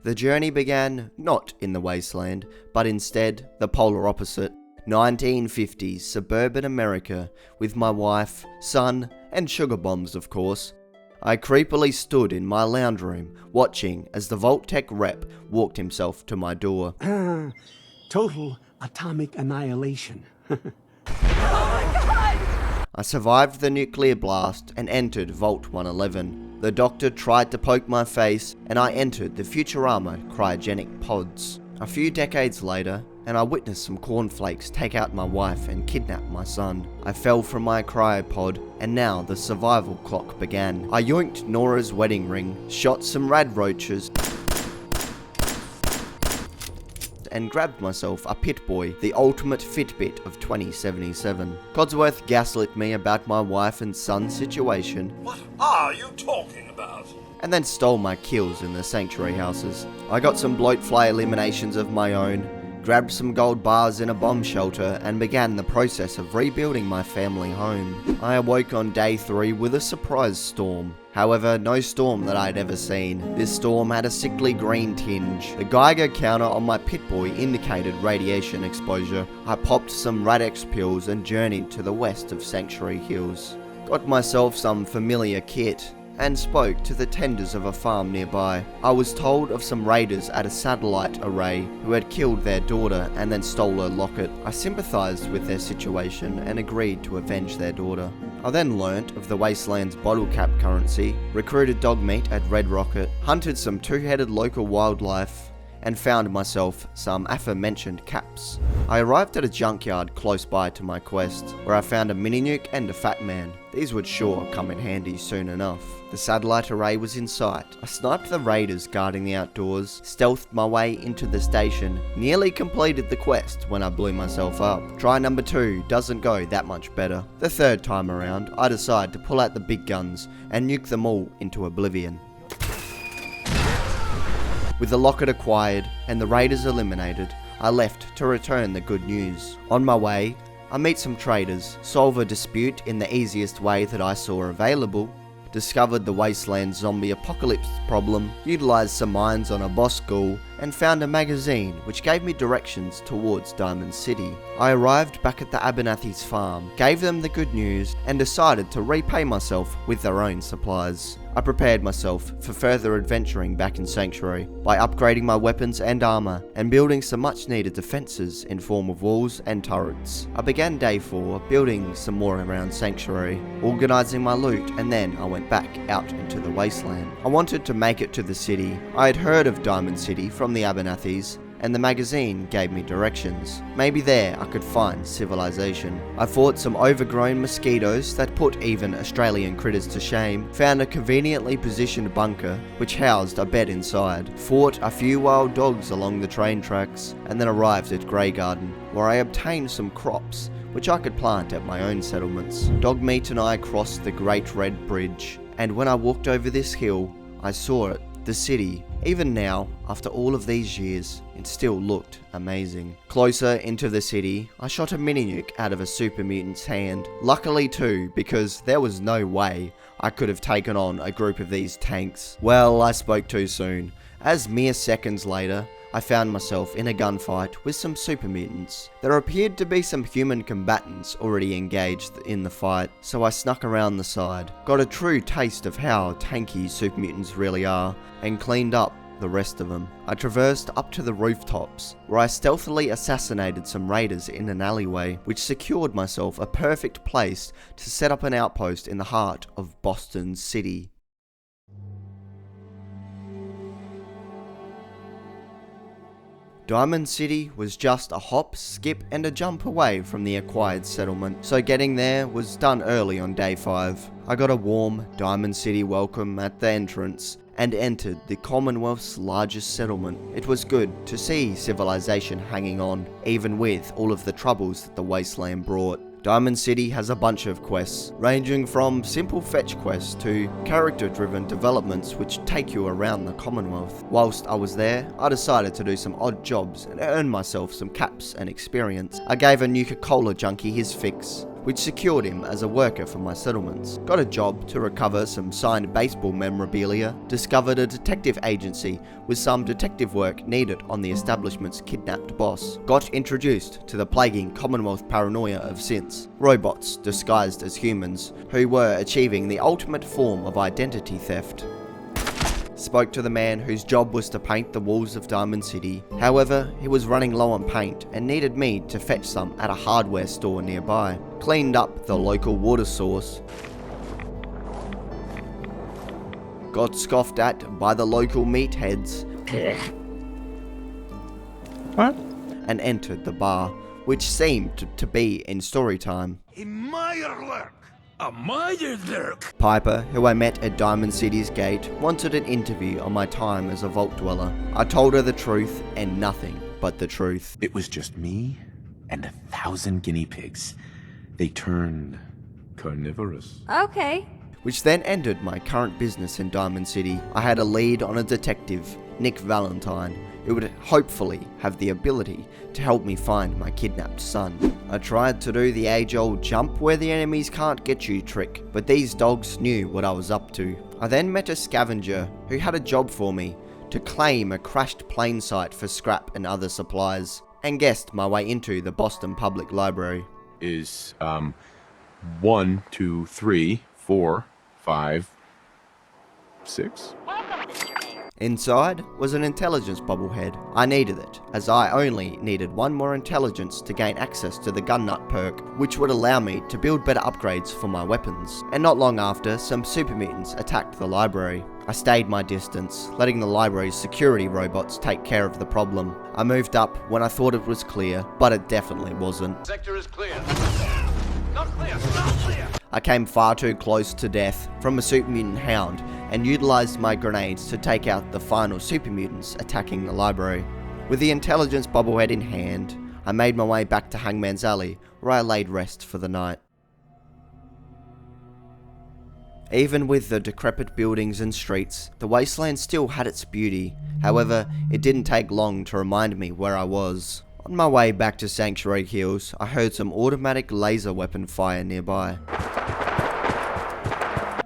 The journey began not in the wasteland, but instead the polar opposite, 1950s suburban America, with my wife, son, and sugar bombs of course. I creepily stood in my lounge room, watching as the Vault-Tec rep walked himself to my door. Total atomic annihilation. I survived the nuclear blast and entered Vault 111. The doctor tried to poke my face, and I entered the Futurama cryogenic pods. A few decades later, and I witnessed some cornflakes take out my wife and kidnap my son. I fell from my cryopod, and now the survival clock began. I yoinked Nora's wedding ring, shot some rad roaches, and grabbed myself a Pit-Boy, the ultimate Fitbit of 2077. Codsworth gaslit me about my wife and son's situation. What are you talking about? And then stole my kills in the sanctuary houses. I got some bloatfly eliminations of my own, grabbed some gold bars in a bomb shelter, and began the process of rebuilding my family home. I awoke on day 3 with a surprise storm. However, no storm that I'd ever seen. This storm had a sickly green tinge. The Geiger counter on my Pit-Boy indicated radiation exposure. I popped some Rad-X pills and journeyed to the west of Sanctuary Hills. Got myself some familiar kit, and spoke to the tenders of a farm nearby. I was told of some raiders at a satellite array who had killed their daughter and then stole her locket. I sympathised with their situation and agreed to avenge their daughter. I then learnt of the Wasteland's bottle cap currency, recruited dog meat at Red Rocket, hunted some two-headed local wildlife, and found myself some aforementioned caps. I arrived at a junkyard close by to my quest, where I found a mini-nuke and a fat man. These would sure come in handy soon enough. The satellite array was in sight. I sniped the raiders guarding the outdoors, stealthed my way into the station, nearly completed the quest when I blew myself up. Try number 2 doesn't go that much better. The third time around, I decide to pull out the big guns and nuke them all into oblivion. With the locket acquired and the raiders eliminated, I left to return the good news. On my way, I meet some traders, solve a dispute in the easiest way that I saw available, discovered the Wasteland zombie apocalypse problem, utilised some mines on a boss ghoul, and found a magazine which gave me directions towards Diamond City. I arrived back at the Abernathy's farm, gave them the good news, and decided to repay myself with their own supplies. I prepared myself for further adventuring back in Sanctuary by upgrading my weapons and armour and building some much needed defences in form of walls and turrets. I began day 4 building some more around Sanctuary, organising my loot, and then I went back out into the Wasteland. I wanted to make it to the city. I had heard of Diamond City from the Abernathys, and the magazine gave me directions. Maybe there I could find civilization. I fought some overgrown mosquitoes that put even Australian critters to shame, found a conveniently positioned bunker which housed a bed inside, fought a few wild dogs along the train tracks, and then arrived at Grey Garden, where I obtained some crops which I could plant at my own settlements. Dogmeat and I crossed the Great Red Bridge, and when I walked over this hill, I saw it, the city. Even now, after all of these years, it still looked amazing. Closer into the city, I shot a mini-nuke out of a super mutant's hand. Luckily too, because there was no way I could have taken on a group of these tanks. Well, I spoke too soon, as mere seconds later, I found myself in a gunfight with some super mutants. There appeared to be some human combatants already engaged in the fight, so I snuck around the side, got a true taste of how tanky super mutants really are, and cleaned up the rest of them. I traversed up to the rooftops, where I stealthily assassinated some raiders in an alleyway, which secured myself a perfect place to set up an outpost in the heart of Boston City. Diamond City was just a hop, skip, and a jump away from the acquired settlement, so getting there was done early on day 5. I got a warm Diamond City welcome at the entrance and entered the Commonwealth's largest settlement. It was good to see civilization hanging on, even with all of the troubles that the Wasteland brought. Diamond City has a bunch of quests, ranging from simple fetch quests to character-driven developments which take you around the Commonwealth. Whilst I was there, I decided to do some odd jobs and earn myself some caps and experience. I gave a Nuka-Cola junkie his fix, which secured him as a worker for my settlements. Got a job to recover some signed baseball memorabilia, discovered a detective agency with some detective work needed on the establishment's kidnapped boss. Got introduced to the plaguing Commonwealth paranoia of synths, robots disguised as humans who were achieving the ultimate form of identity theft. Spoke to the man whose job was to paint the walls of Diamond City. However, he was running low on paint and needed me to fetch some at a hardware store nearby. Cleaned up the local water source. Got scoffed at by the local meatheads. What? And entered the bar, which seemed to be in story time. A Meyerwerk! Piper, who I met at Diamond City's gate, wanted an interview on my time as a vault dweller. I told her the truth and nothing but the truth. It was just me and 1,000 guinea pigs. They turned carnivorous. Okay. Which then ended my current business in Diamond City. I had a lead on a detective, Nick Valentine, who would hopefully have the ability to help me find my kidnapped son. I tried to do the age-old jump where the enemies can't get you trick, but these dogs knew what I was up to. I then met a scavenger who had a job for me to claim a crashed plane site for scrap and other supplies, and guessed my way into the Boston Public Library. Is 1, 2, 3, 4, 5, 6? Inside was an intelligence bobblehead. I needed it, as I only needed one more intelligence to gain access to the gun nut perk, which would allow me to build better upgrades for my weapons. And not long after, some super mutants attacked the library. I stayed my distance, letting the library's security robots take care of the problem. I moved up when I thought it was clear, but it definitely wasn't. Sector is clear. Not clear, not clear! I came far too close to death from a super mutant hound and utilized my grenades to take out the final super mutants attacking the library. With the intelligence bobblehead in hand, I made my way back to Hangman's Alley, where I laid rest for the night. Even with the decrepit buildings and streets, the wasteland still had its beauty. However, it didn't take long to remind me where I was. On my way back to Sanctuary Hills, I heard some automatic laser weapon fire nearby.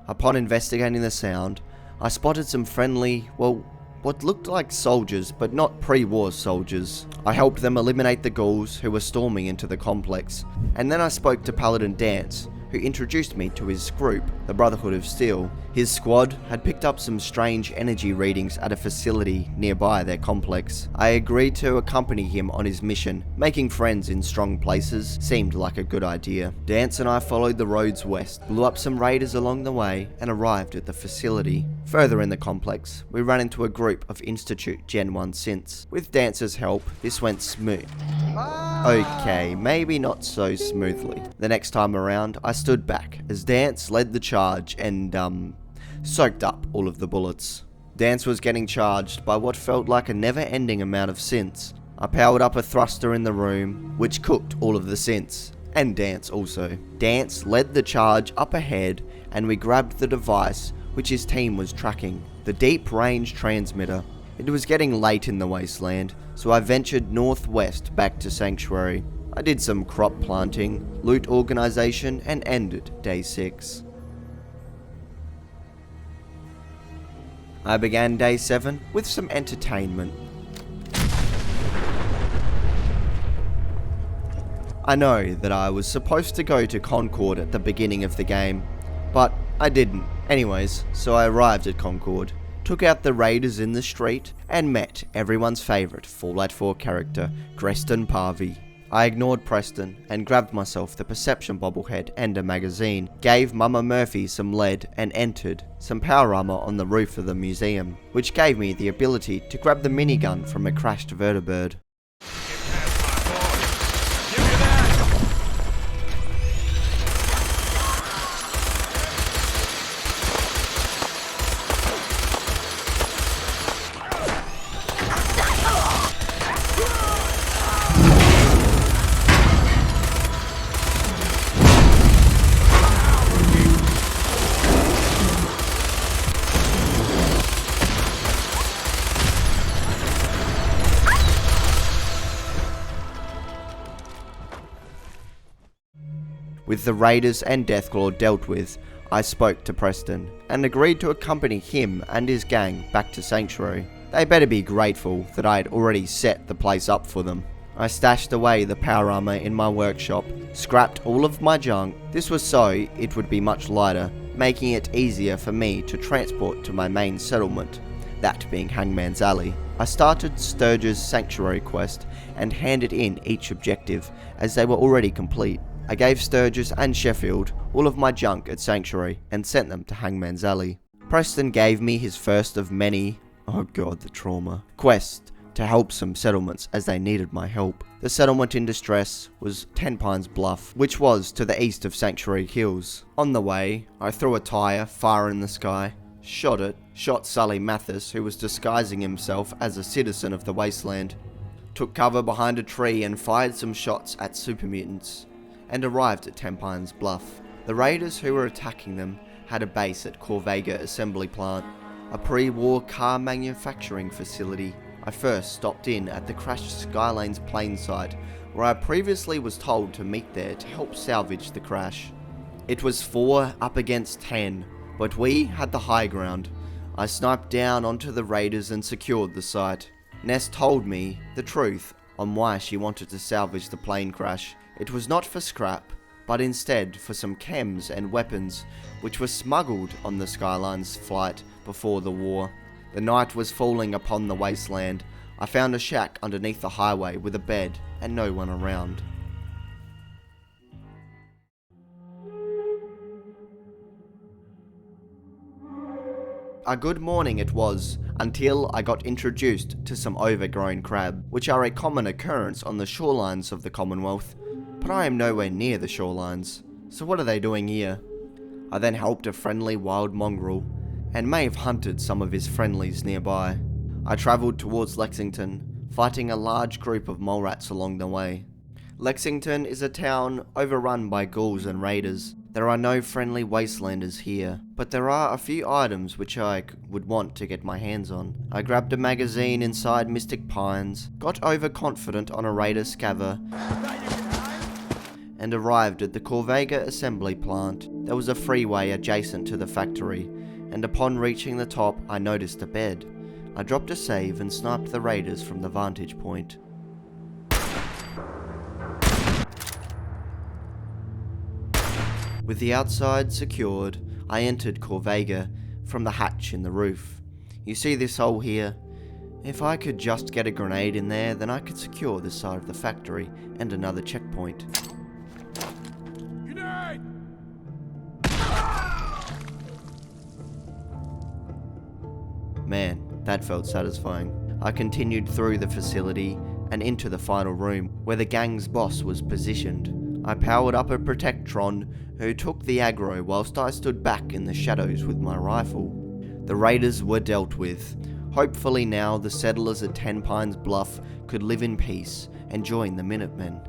Upon investigating the sound, I spotted some friendly, well, what looked like soldiers, but not pre-war soldiers. I helped them eliminate the ghouls who were storming into the complex, and then I spoke to Paladin Dance, who introduced me to his group, the Brotherhood of Steel. His squad had picked up some strange energy readings at a facility nearby their complex. I agreed to accompany him on his mission. Making friends in strong places seemed like a good idea. Dance and I followed the roads west, blew up some raiders along the way, and arrived at the facility. Further in the complex, we ran into a group of Institute Gen 1 synths. With Dance's help, this went smooth. Okay, maybe not so smoothly. The next time around, I stood back as Dance led the charge and, soaked up all of the bullets. Dance was getting charged by what felt like a never-ending amount of synths. I powered up a thruster in the room, which cooked all of the synths, and Dance also. Dance led the charge up ahead, and we grabbed the device which his team was tracking, the deep range transmitter. It was getting late in the wasteland, so I ventured northwest back to Sanctuary. I did some crop planting, loot organization, and ended day 6. I began day 7 with some entertainment. I know that I was supposed to go to Concord at the beginning of the game, but I didn't. Anyways, so I arrived at Concord, took out the raiders in the street, and met everyone's favourite Fallout 4 character, Greston Parvey. I ignored Preston and grabbed myself the perception bobblehead and a magazine, gave Mama Murphy some lead and entered some power armor on the roof of the museum, which gave me the ability to grab the minigun from a crashed vertibird. With the Raiders and Deathclaw dealt with, I spoke to Preston and agreed to accompany him and his gang back to Sanctuary. They better be grateful that I had already set the place up for them. I stashed away the power armor in my workshop, scrapped all of my junk. This was so it would be much lighter, making it easier for me to transport to my main settlement, that being Hangman's Alley. I started Sturge's Sanctuary quest and handed in each objective, as they were already complete. I gave Sturgis and Sheffield all of my junk at Sanctuary and sent them to Hangman's Alley. Preston gave me his first of many, oh god the trauma, quests to help some settlements as they needed my help. The settlement in distress was 10 Pines Bluff, which was to the east of Sanctuary Hills. On the way, I threw a tire far in the sky, shot it, shot Sully Mathis, who was disguising himself as a citizen of the wasteland, took cover behind a tree and fired some shots at super mutants, and arrived at 10 Pines Bluff. The raiders who were attacking them had a base at Corvega Assembly Plant, a pre-war car manufacturing facility. I first stopped in at the crashed Skylanes plane site, where I previously was told to meet there to help salvage the crash. It was 4 up against 10, but we had the high ground. I sniped down onto the raiders and secured the site. Ness told me the truth on why she wanted to salvage the plane crash. It was not for scrap, but instead for some chems and weapons which were smuggled on the Skylines flight before the war. The night was falling upon the wasteland. I found a shack underneath the highway with a bed and no one around. A good morning it was, until I got introduced to some overgrown crab, which are a common occurrence on the shorelines of the Commonwealth, but I am nowhere near the shorelines, so what are they doing here? I then helped a friendly wild mongrel, and may have hunted some of his friendlies nearby. I travelled towards Lexington, fighting a large group of mole rats along the way. Lexington is a town overrun by ghouls and raiders. There are no friendly wastelanders here, but there are a few items which I would want to get my hands on. I grabbed a magazine inside Mystic Pines, got overconfident on a raider scaver, and arrived at the Corvega Assembly Plant. There was a freeway adjacent to the factory, and upon reaching the top I noticed a bed. I dropped a save and sniped the raiders from the vantage point. With the outside secured, I entered Corvega from the hatch in the roof. You see this hole here? If I could just get a grenade in there, then I could secure this side of the factory and another checkpoint. Grenade! Man, that felt satisfying. I continued through the facility and into the final room, where the gang's boss was positioned. I powered up a Protectron, who took the aggro whilst I stood back in the shadows with my rifle. The raiders were dealt with. Hopefully now the settlers at 10 Pines Bluff could live in peace and join the Minutemen.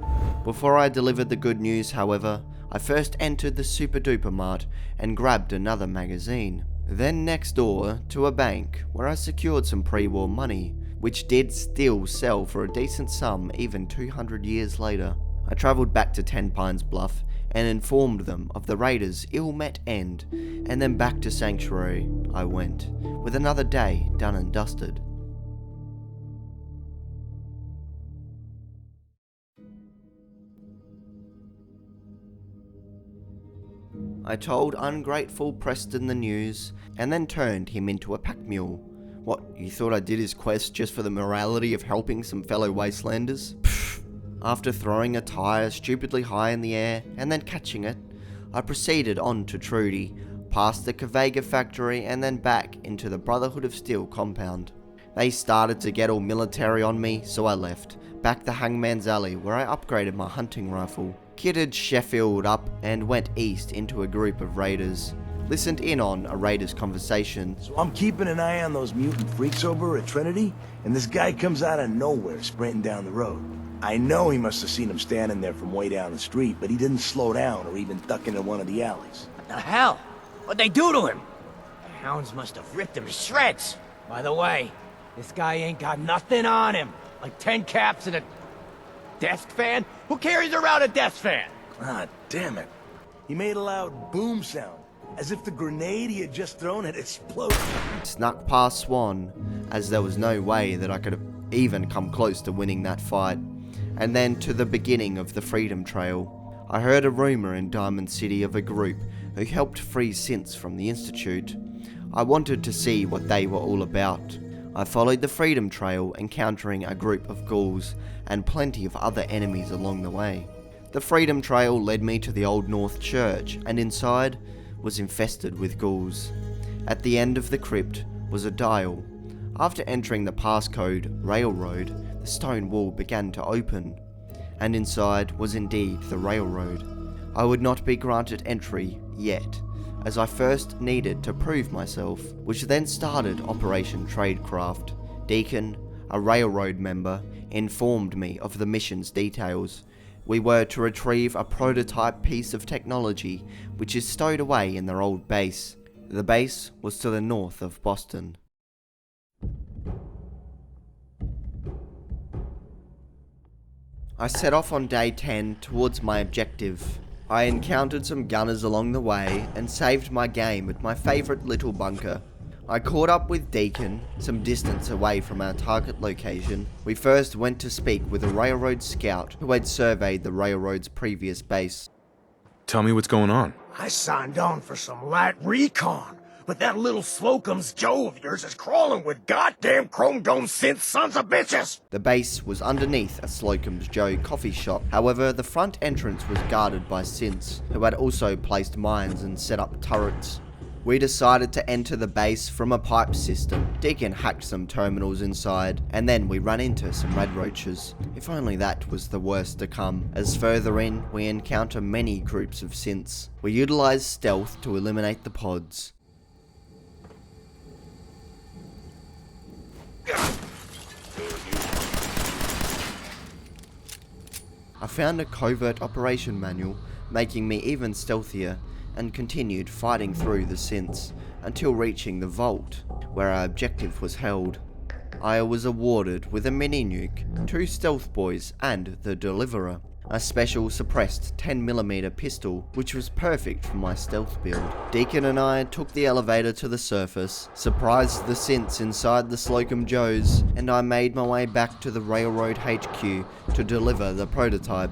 Before I delivered the good news, however, I first entered the Super Duper Mart and grabbed another magazine. Then next door to a bank, where I secured some pre-war money, which did still sell for a decent sum even 200 years later. I travelled back to 10 Pines Bluff and informed them of the raiders' ill-met end, and then back to Sanctuary I went, with another day done and dusted. I told ungrateful Preston the news, and then turned him into a pack mule. What, you thought I did his quest just for the morality of helping some fellow wastelanders? Pfft. After throwing a tire stupidly high in the air, and then catching it, I proceeded on to Trudy, past the Corvega factory, and then back into the Brotherhood of Steel compound. They started to get all military on me, so I left, back to Hangman's Alley, where I upgraded my hunting rifle, kitted Sheffield up, and went east into a group of raiders. Listened in on a raider's conversation. So I'm keeping an eye on those mutant freaks over at Trinity, and this guy comes out of nowhere sprinting down the road. I know he must have seen him standing there from way down the street, but he didn't slow down or even duck into one of the alleys. What the hell? What'd they do to him? The hounds must have ripped him to shreds. By the way, this guy ain't got nothing on him. Like 10 caps and a desk fan? Who carries around a desk fan? Ah, damn it. He made a loud boom sound, as if the grenade he had just thrown had exploded. Snuck past Swan, as there was no way that I could have even come close to winning that fight, and then to the beginning of the Freedom Trail. I heard a rumor in Diamond City of a group who helped free synths from the Institute. I wanted to see what they were all about. I followed the Freedom Trail, encountering a group of ghouls and plenty of other enemies along the way. The Freedom Trail led me to the Old North Church, and inside was infested with ghouls. At the end of the crypt was a dial. After entering the passcode Railroad, the stone wall began to open, and inside was indeed the railroad. I would not be granted entry yet, as I first needed to prove myself, which then started Operation Tradecraft. Deacon, a railroad member, informed me of the mission's details. We were to retrieve a prototype piece of technology which is stowed away in their old base. The base was to the north of Boston. I set off on day 10 towards my objective. I encountered some gunners along the way and saved my game at my favourite little bunker. I caught up with Deacon, some distance away from our target location. We first went to speak with a railroad scout who had surveyed the railroad's previous base. Tell me what's going on. I signed on for some light recon, but that little Slocum's Joe of yours is crawling with goddamn chrome dome synth sons of bitches! The base was underneath a Slocum's Joe coffee shop. However, the front entrance was guarded by synths, who had also placed mines and set up turrets. We decided to enter the base from a pipe system. Deacon hacked some terminals inside, and then we ran into some red roaches. If only that was the worst to come, as further in, we encounter many groups of synths. We utilize stealth to eliminate the pods. I found a covert operation manual, making me even stealthier, and continued fighting through the synths until reaching the vault, where our objective was held. I was awarded with a mini-nuke, 2 stealth boys, and the Deliverer, a special suppressed 10mm pistol, which was perfect for my stealth build. Deacon and I took the elevator to the surface, surprised the synths inside the Slocum Joes, and I made my way back to the Railroad HQ to deliver the prototype.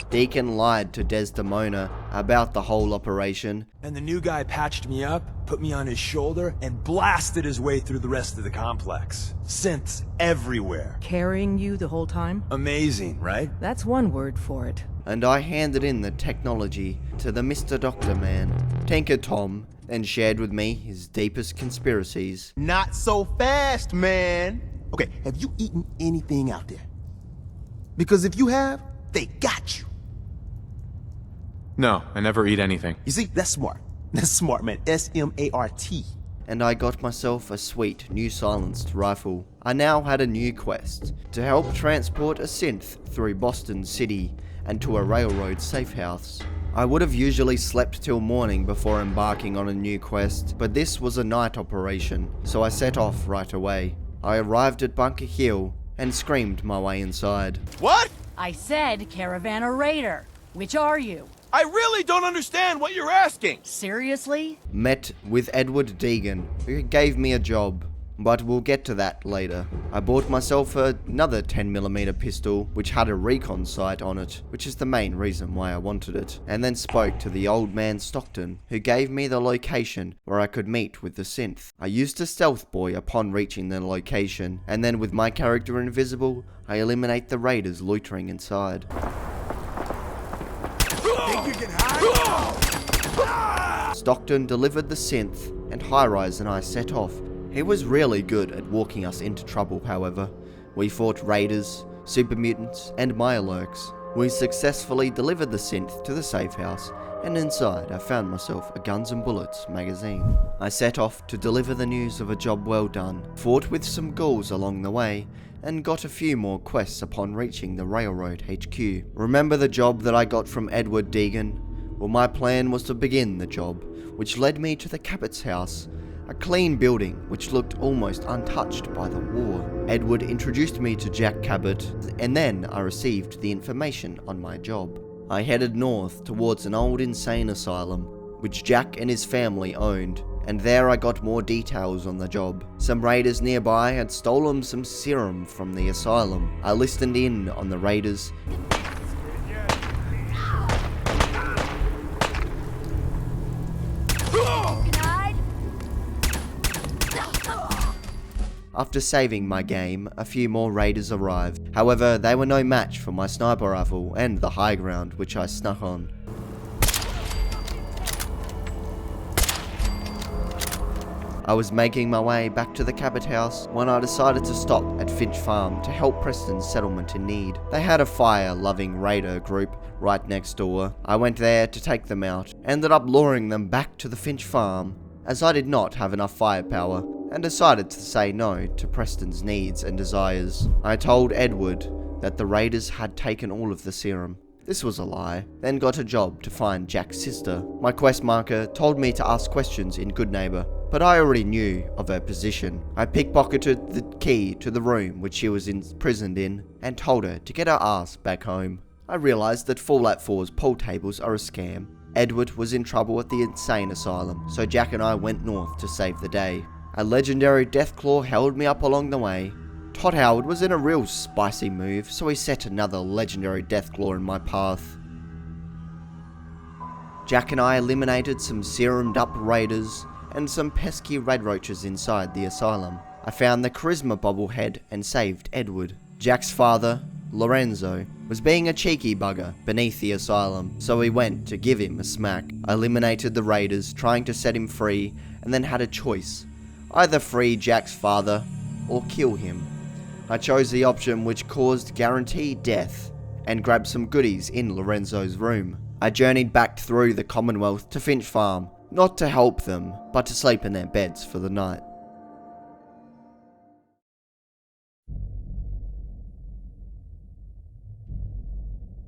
Deacon lied to Desdemona about the whole operation. And the new guy patched me up, put me on his shoulder, and blasted his way through the rest of the complex. Synths everywhere. Carrying you the whole time? Amazing, right? That's one word for it. And I handed in the technology to the Mr. Doctor Man. Tinker Tom then shared with me his deepest conspiracies. Not so fast, man. Okay, have you eaten anything out there? Because if you have, they got you. No, I never eat anything. You see, that's smart. That's smart, man. S-M-A-R-T. And I got myself a sweet new silenced rifle. I now had a new quest, to help transport a synth through Boston City and to a railroad safe house. I would have usually slept till morning before embarking on a new quest, but this was a night operation, so I set off right away. I arrived at Bunker Hill and screamed my way inside. What? I said caravan or raider. Which are you? I really don't understand what you're asking. Seriously? Met with Edward Deegan, who gave me a job, but we'll get to that later. I bought myself another 10mm pistol, which had a recon sight on it, which is the main reason why I wanted it, and then spoke to the old man Stockton, who gave me the location where I could meet with the synth. I used a stealth boy upon reaching the location, and then with my character invisible, I eliminate the raiders loitering inside. Stockton delivered the synth, and High-Rise and I set off. He was really good at walking us into trouble, however. We fought raiders, super mutants, and Mirelurks. We successfully delivered the synth to the safe house, and inside I found myself a Guns and Bullets magazine. I set off to deliver the news of a job well done, fought with some ghouls along the way, and got a few more quests upon reaching the Railroad HQ. Remember the job that I got from Edward Deegan? Well, my plan was to begin the job, which led me to the Cabot's house, a clean building which looked almost untouched by the war. Edward introduced me to Jack Cabot, and then I received the information on my job. I headed north towards an old insane asylum, which Jack and his family owned, and there I got more details on the job. Some raiders nearby had stolen some serum from the asylum. I listened in on the raiders After saving my game, a few more raiders arrived. However, they were no match for my sniper rifle and the high ground which I snuck on. I was making my way back to the Cabot house when I decided to stop at Finch Farm to help Preston's settlement in need. They had a fire-loving raider group right next door. I went there to take them out, ended up luring them back to the Finch Farm, as I did not have enough firepower, and decided to say no to Preston's needs and desires. I told Edward that the raiders had taken all of the serum. This was a lie, then got a job to find Jack's sister. My quest marker told me to ask questions in Good Neighbor, but I already knew of her position. I pickpocketed the key to the room which she was imprisoned in, and told her to get her ass back home. I realized that Fallout 4's pool tables are a scam. Edward was in trouble at the insane asylum, so Jack and I went north to save the day. A legendary Deathclaw held me up along the way. Todd Howard was in a real spicy move, so he set another legendary Deathclaw in my path. Jack and I eliminated some serumed up raiders and some pesky red roaches inside the asylum. I found the charisma bobblehead and saved Edward. Jack's father, Lorenzo, was being a cheeky bugger beneath the asylum, so we went to give him a smack. I eliminated the raiders, trying to set him free, and then had a choice. Either free Jack's father, or kill him. I chose the option which caused guaranteed death, and grabbed some goodies in Lorenzo's room. I journeyed back through the Commonwealth to Finch Farm, not to help them, but to sleep in their beds for the night.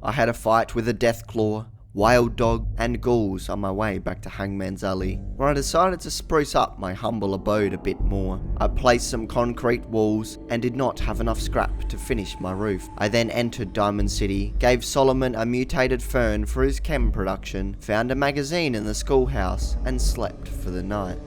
I had a fight with a Deathclaw, Wild Dog, and ghouls on my way back to Hangman's Alley, where I decided to spruce up my humble abode a bit more. I placed some concrete walls and did not have enough scrap to finish my roof. I then entered Diamond City, gave Solomon a mutated fern for his chem production, found a magazine in the schoolhouse, and slept for the night.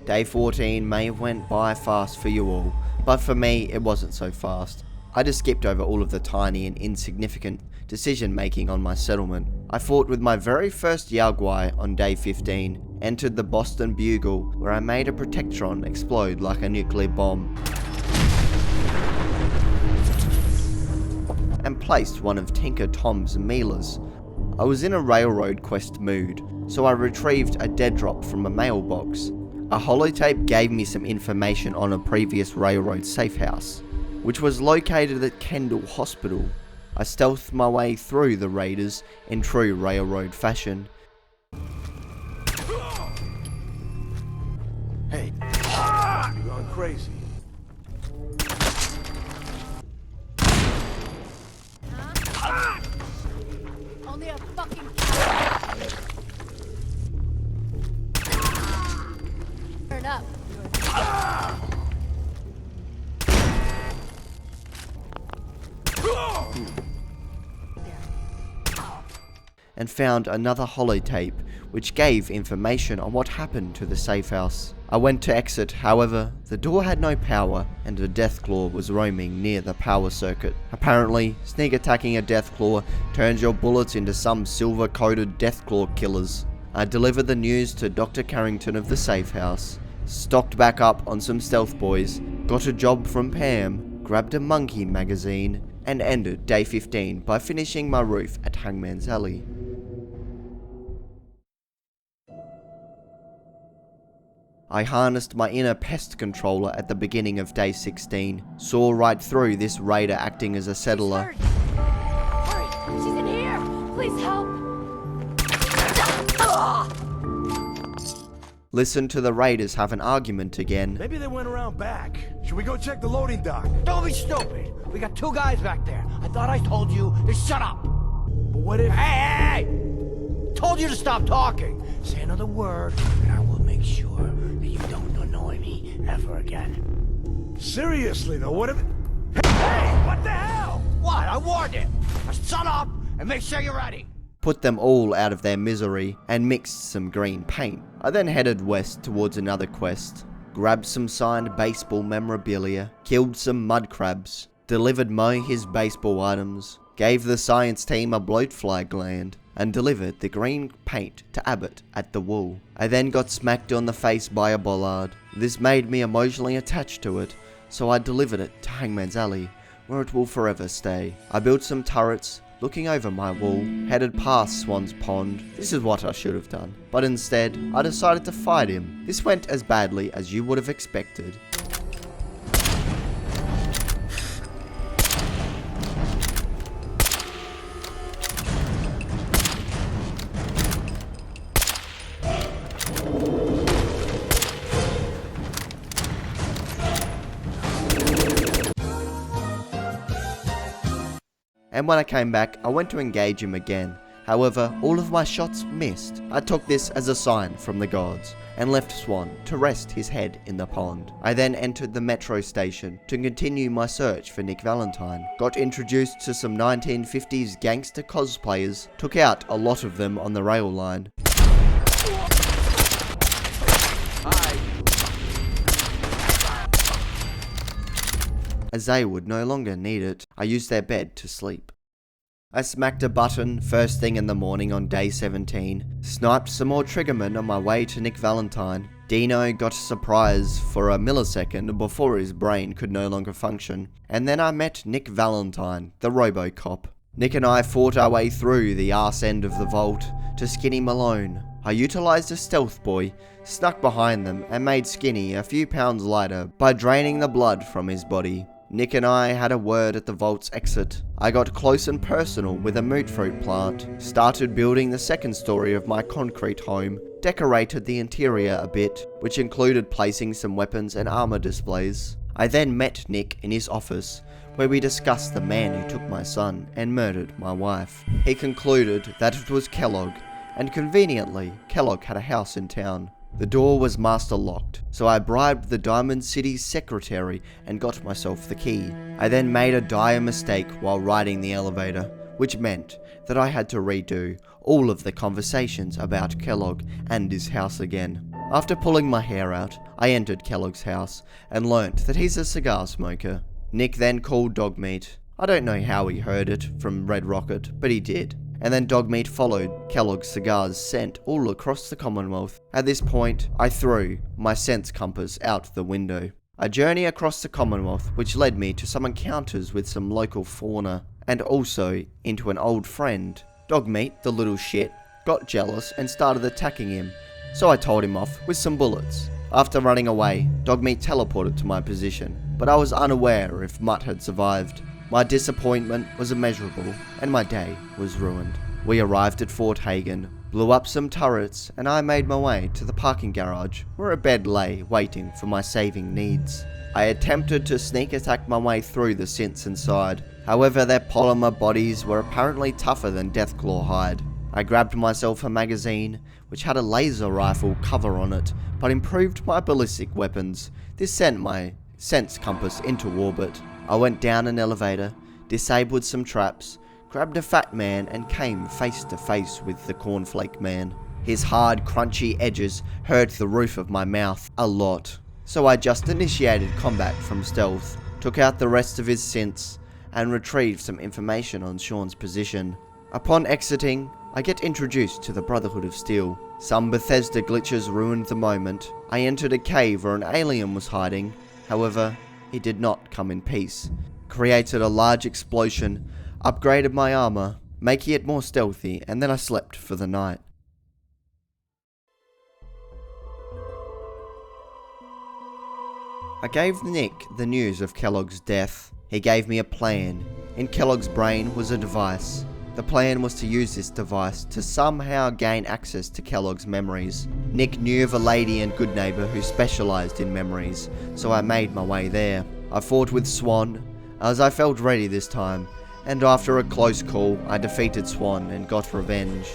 Day 14 may have went by fast for you all, but for me it wasn't so fast. I just skipped over all of the tiny and insignificant decision making on my settlement. I fought with my very first Yaoguai on day 15, entered the Boston Bugle, where I made a Protectron explode like a nuclear bomb, and placed one of Tinker Tom's Milas. I was in a railroad quest mood, so I retrieved a dead drop from a mailbox. A holotape gave me some information on a previous railroad safe house, which was located at Kendall Hospital. I stealthed my way through the raiders in true railroad fashion. Hey, you're going crazy. Only a fucking turn up. And found another holotape which gave information on what happened to the safe house. I went to exit, however, the door had no power and a Deathclaw was roaming near the power circuit. Apparently, sneak attacking a Deathclaw turns your bullets into some silver-coated Deathclaw killers. I delivered the news to Dr. Carrington of the safe house, stocked back up on some stealth boys, got a job from Pam, grabbed a Monkey magazine, and ended day 15 by finishing my roof at Hangman's Alley. I harnessed my inner pest controller at the beginning of day 16, saw right through this raider acting as a settler. Hurry! She's in here! Please help! Listened to the raiders have an argument again. Maybe they went around back. Should we go check the loading dock? Don't be stupid. We got 2 guys back there. I thought I told you to shut up. But what if... Hey! Told you to stop talking. Say another word, and I will make sure that you don't annoy me ever again. Seriously, though, what if... Hey, what the hell? What? I warned him. Now shut up and make sure you're ready. Put them all out of their misery, and mixed some green paint. I then headed west towards another quest, grabbed some signed baseball memorabilia, killed some mud crabs, delivered Mo his baseball items, gave the science team a bloatfly gland, and delivered the green paint to Abbott at the Wool. I then got smacked on the face by a bollard. This made me emotionally attached to it, so I delivered it to Hangman's Alley, where it will forever stay. I built some turrets, looking over my wall, headed past Swan's Pond. This is what I should have done, but instead, I decided to fight him. This went as badly as you would have expected. And when I came back, I went to engage him again. However, all of my shots missed. I took this as a sign from the gods, and left Swan to rest his head in the pond. I then entered the metro station to continue my search for Nick Valentine. Got introduced to some 1950s gangster cosplayers, took out a lot of them on the rail line. As they would no longer need it, I used their bed to sleep. I smacked a button first thing in the morning on day 17, sniped some more triggermen on my way to Nick Valentine. Dino got a surprise for a millisecond before his brain could no longer function, and then I met Nick Valentine, the RoboCop. Nick and I fought our way through the arse end of the vault to Skinny Malone. I utilised a stealth boy, snuck behind them, and made Skinny a few pounds lighter by draining the blood from his body. Nick and I had a word at the vault's exit. I got close and personal with a moot fruit plant, started building the second story of my concrete home, decorated the interior a bit, which included placing some weapons and armor displays. I then met Nick in his office, where we discussed the man who took my son and murdered my wife. He concluded that it was Kellogg, and conveniently, Kellogg had a house in town. The door was master locked, so I bribed the Diamond City's secretary and got myself the key. I then made a dire mistake while riding the elevator, which meant that I had to redo all of the conversations about Kellogg and his house again. After pulling my hair out, I entered Kellogg's house and learnt that he's a cigar smoker. Nick then called Dogmeat. I don't know how he heard it from Red Rocket, but he did. And then Dogmeat followed Kellogg's cigar's scent all across the Commonwealth. At this point, I threw my sense compass out the window. A journey across the Commonwealth which led me to some encounters with some local fauna, and also into an old friend. Dogmeat, the little shit, got jealous and started attacking him, so I told him off with some bullets. After running away, Dogmeat teleported to my position, but I was unaware if Mutt had survived. My disappointment was immeasurable, and my day was ruined. We arrived at Fort Hagen, blew up some turrets, and I made my way to the parking garage, where a bed lay waiting for my saving needs. I attempted to sneak attack my way through the synths inside, however their polymer bodies were apparently tougher than Deathclaw hide. I grabbed myself a magazine, which had a laser rifle cover on it, but improved my ballistic weapons. This sent my sense compass into orbit. I went down an elevator, disabled some traps, grabbed a fat man and came face to face with the cornflake man. His hard, crunchy edges hurt the roof of my mouth a lot, so I just initiated combat from stealth, took out the rest of his synths, and retrieved some information on Sean's position. Upon exiting, I get introduced to the Brotherhood of Steel. Some Bethesda glitches ruined the moment. I entered a cave where an alien was hiding, however, he did not come in peace. Created a large explosion, upgraded my armor, making it more stealthy, and then I slept for the night. I gave Nick the news of Kellogg's death. He gave me a plan. In Kellogg's brain was a device. The plan was to use this device to somehow gain access to Kellogg's memories. Nick knew of a lady in Goodneighbor who specialised in memories, so I made my way there. I fought with Swan, as I felt ready this time, and after a close call, I defeated Swan and got revenge.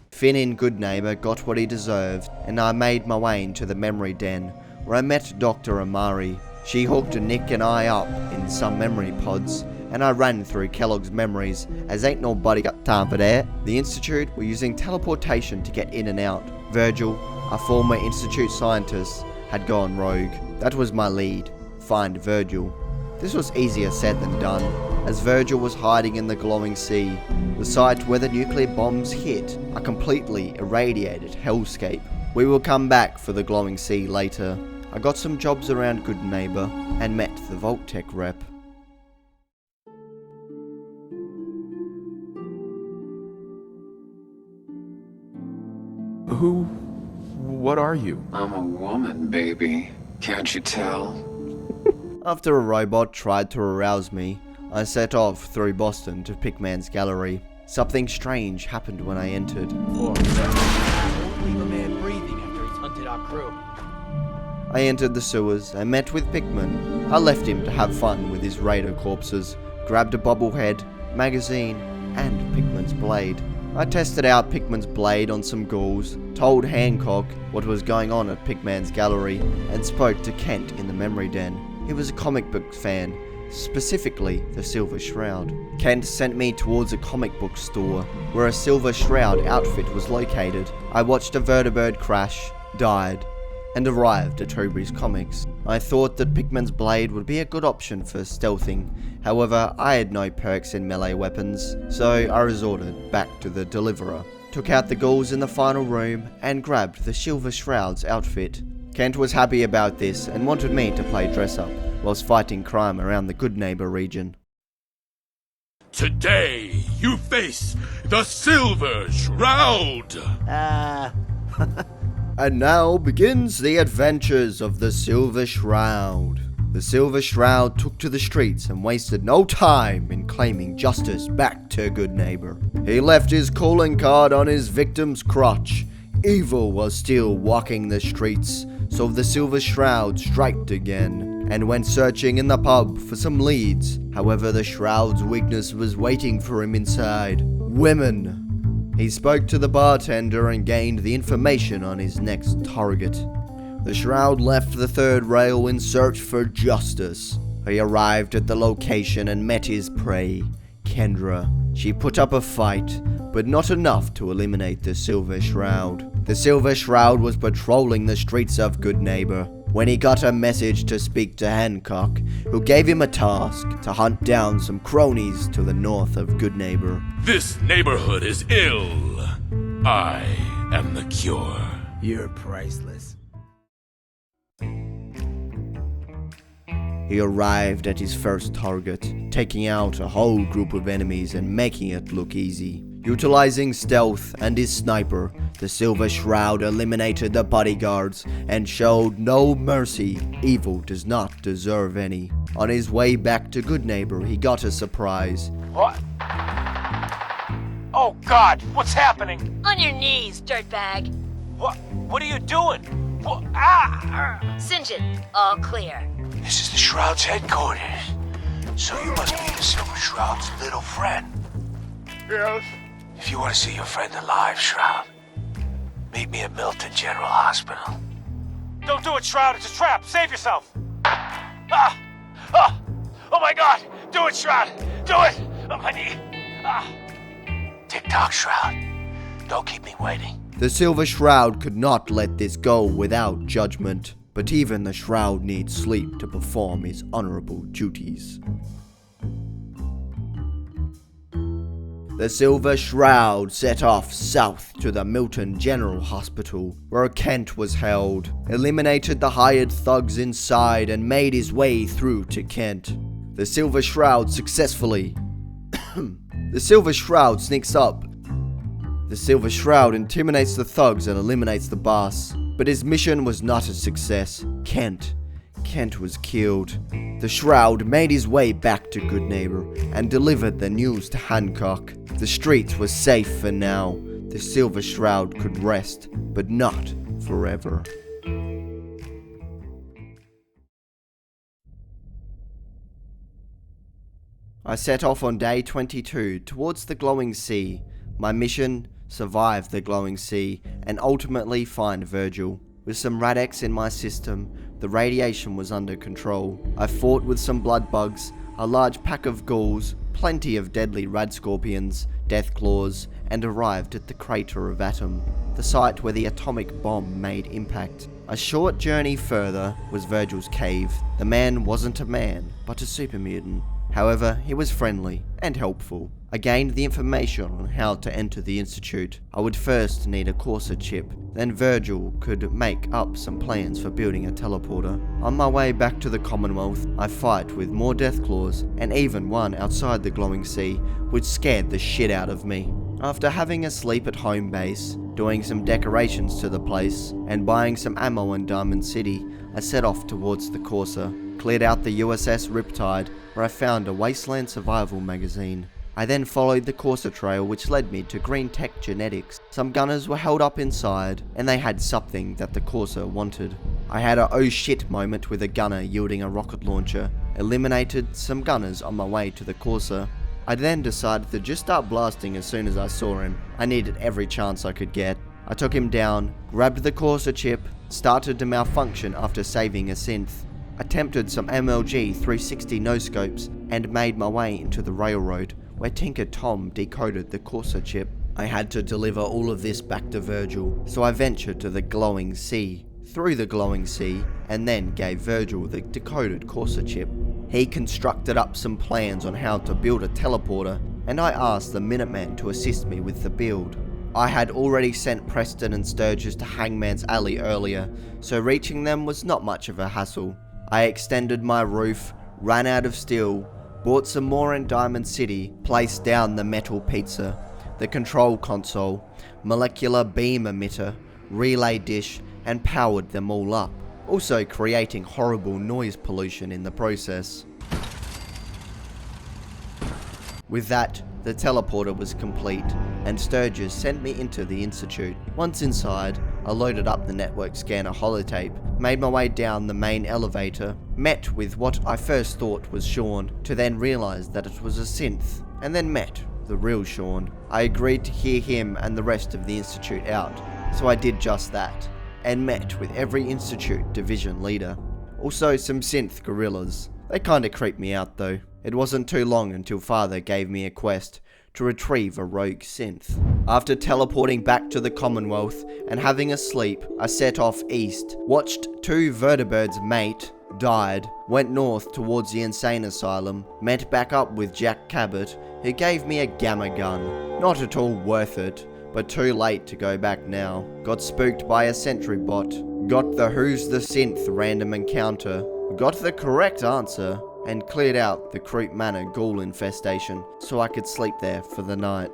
Finn in Goodneighbor got what he deserved, and I made my way into the memory den, where I met Dr. Amari. She hooked Nick and I up in some memory pods, and I ran through Kellogg's memories, as ain't nobody got time for that. The Institute were using teleportation to get in and out. Virgil, a former Institute scientist, had gone rogue. That was my lead, find Virgil. This was easier said than done, as Virgil was hiding in the glowing sea, the site where the nuclear bombs hit, a completely irradiated hellscape. We will come back for the glowing sea later. I got some jobs around Goodneighbor and met the Vault-Tec rep. What are you? I'm a woman, baby. Can't you tell? After a robot tried to arouse me, I set off through Boston to Pickman's Gallery. Something strange happened when I entered. Don't leave a man breathing after he's hunted our crew. I entered the sewers and met with Pickman. I left him to have fun with his raider corpses, grabbed a bobblehead, magazine, and Pickman's blade. I tested out Pickman's blade on some ghouls, told Hancock what was going on at Pickman's Gallery, and spoke to Kent in the memory den. He was a comic book fan, specifically the Silver Shroud. Kent sent me towards a comic book store where a Silver Shroud outfit was located. I watched a vertibird crash, died, and arrived at Hobry's Comics. I thought that Pickman's blade would be a good option for stealthing. However, I had no perks in melee weapons, so I resorted back to the Deliverer, took out the ghouls in the final room, and grabbed the Silver Shroud's outfit. Kent was happy about this and wanted me to play dress-up, whilst fighting crime around the Goodneighbor region. Today, you face the Silver Shroud! And now begins the adventures of the Silver Shroud. The Silver Shroud took to the streets and wasted no time in claiming justice back to Goodneighbor. He left his calling card on his victim's crotch. Evil was still walking the streets, so the Silver Shroud striked again, and went searching in the pub for some leads. However, the Shroud's weakness was waiting for him inside. Women. He spoke to the bartender and gained the information on his next target. The Shroud left the third rail in search for justice. He arrived at the location and met his prey, Kendra. She put up a fight, but not enough to eliminate the Silver Shroud. The Silver Shroud was patrolling the streets of Goodneighbor when he got a message to speak to Hancock, who gave him a task to hunt down some cronies to the north of Goodneighbor. This neighborhood is ill. I am the cure. You're priceless. He arrived at his first target, taking out a whole group of enemies and making it look easy. Utilizing stealth and his sniper, the Silver Shroud eliminated the bodyguards and showed no mercy. Evil does not deserve any. On his way back to Goodneighbor, he got a surprise. What? Oh God, what's happening? On your knees, dirtbag. What are you doing? What? Ah! Singe it. All clear. This is the Shroud's headquarters. So you must be the Silver Shroud's little friend. Yes? If you want to see your friend alive, Shroud, meet me at Milton General Hospital. Don't do it, Shroud. It's a trap. Save yourself. Ah! Ah! Oh my God! Do it, Shroud. Do it. On my knee. Ah! Tick-tock, Shroud. Don't keep me waiting. The Silver Shroud could not let this go without judgment, but even the Shroud needs sleep to perform his honorable duties. The Silver Shroud set off south to the Milton General Hospital, where Kent was held, eliminated the hired thugs inside, and made his way through to Kent. The Silver Shroud successfully... The Silver Shroud sneaks up. The Silver Shroud intimidates the thugs and eliminates the boss, but his mission was not a success. Kent was killed. The Shroud made his way back to Goodneighbor and delivered the news to Hancock. The streets were safe for now. The Silver Shroud could rest, but not forever. I set off on day 22 towards the glowing sea. My mission: survive the glowing sea and ultimately find Virgil. With some Rad-X in my system, the radiation was under control. I fought with some blood bugs, a large pack of ghouls, plenty of deadly rad scorpions, death claws, and arrived at the crater of Atom, the site where the atomic bomb made impact. A short journey further was Virgil's cave. The man wasn't a man, but a super mutant. However, he was friendly and helpful. I gained the information on how to enter the Institute. I would first need a Corsa chip, then Virgil could make up some plans for building a teleporter. On my way back to the Commonwealth, I fight with more Deathclaws, and even one outside the glowing sea, which scared the shit out of me. After having a sleep at home base, doing some decorations to the place, and buying some ammo in Diamond City, I set off towards the Corsa, cleared out the USS Riptide, where I found a Wasteland Survival magazine. I then followed the Corsa trail, which led me to Green Tech Genetics. Some gunners were held up inside, and they had something that the Corsa wanted. I had a oh shit moment with a gunner yielding a rocket launcher, eliminated some gunners on my way to the Corsa. I then decided to just start blasting as soon as I saw him. I needed every chance I could get. I took him down, grabbed the Corsa chip, started to malfunction after saving a synth, attempted some MLG 360 no-scopes, and made my way into the railroad, where Tinker Tom decoded the Corsa chip. I had to deliver all of this back to Virgil, so I ventured to the glowing sea, through the glowing sea, and then gave Virgil the decoded Corsa chip. He constructed up some plans on how to build a teleporter, and I asked the Minutemen to assist me with the build. I had already sent Preston and Sturgis to Hangman's Alley earlier, so reaching them was not much of a hassle. I extended my roof, ran out of steel, bought some more in Diamond City, placed down the metal pizza, the control console, molecular beam emitter, relay dish, and powered them all up, also creating horrible noise pollution in the process. With that, the teleporter was complete, and Sturgis sent me into the Institute. Once inside, I loaded up the network scanner holotape, made my way down the main elevator, met with what I first thought was Sean, to then realise that it was a synth, and then met the real Sean. I agreed to hear him and the rest of the Institute out, so I did just that, and met with every Institute division leader. Also some synth gorillas. They kinda creeped me out though. It wasn't too long until Father gave me a quest to retrieve a rogue synth. After teleporting back to the Commonwealth and having a sleep, I set off east, watched two vertibirds mate, died, went north towards the insane asylum, met back up with Jack Cabot, who gave me a gamma gun. Not at all worth it, but too late to go back now. Got spooked by a sentry bot, got the Who's the Synth random encounter, got the correct answer, and cleared out the Creep Manor ghoul infestation so I could sleep there for the night.